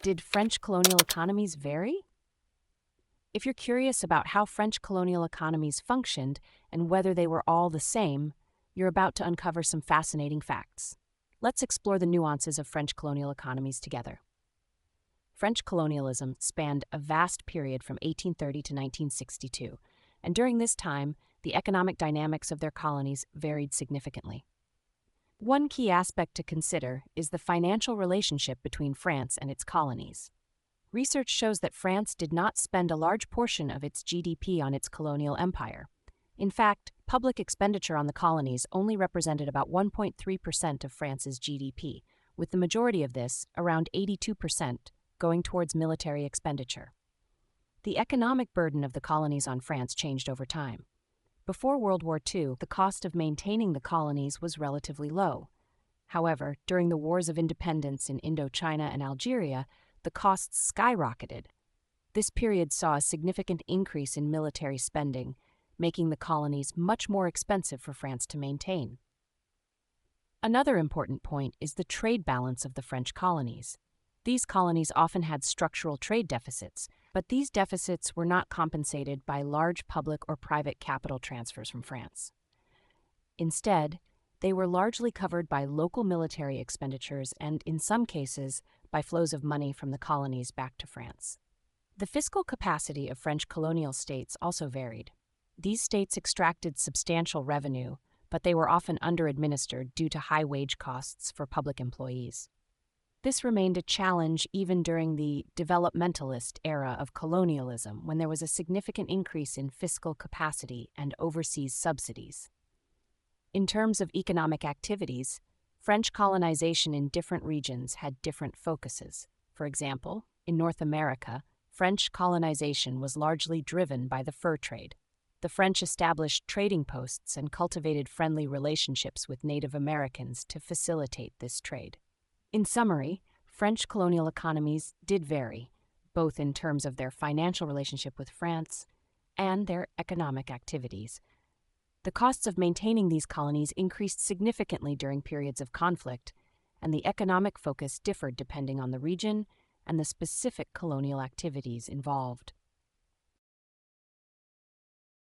Did French colonial economies vary? If you're curious about how French colonial economies functioned and whether they were all the same, you're about to uncover some fascinating facts. Let's explore the nuances of French colonial economies together. French colonialism spanned a vast period from 1830 to 1962, and during this time, the economic dynamics of their colonies varied significantly. One key aspect to consider is the financial relationship between France and its colonies. Research shows that France did not spend a large portion of its GDP on its colonial empire. In fact, public expenditure on the colonies only represented about 1.3% of France's GDP, with the majority of this, around 82%, going towards military expenditure. The economic burden of the colonies on France changed over time. Before World War II, the cost of maintaining the colonies was relatively low. However, during the wars of independence in Indochina and Algeria, the costs skyrocketed. This period saw a significant increase in military spending, making the colonies much more expensive for France to maintain. Another important point is the trade balance of the French colonies. These colonies often had structural trade deficits, but these deficits were not compensated by large public or private capital transfers from France. Instead, they were largely covered by local military expenditures and, in some cases, by flows of money from the colonies back to France. The fiscal capacity of French colonial states also varied. These states extracted substantial revenue, but they were often under-administered due to high wage costs for public employees. This remained a challenge even during the developmentalist era of colonialism, when there was a significant increase in fiscal capacity and overseas subsidies. In terms of economic activities, French colonization in different regions had different focuses. For example, in North America, French colonization was largely driven by the fur trade. The French established trading posts and cultivated friendly relationships with Native Americans to facilitate this trade. In summary, French colonial economies did vary, both in terms of their financial relationship with France and their economic activities. The costs of maintaining these colonies increased significantly during periods of conflict, and the economic focus differed depending on the region and the specific colonial activities involved.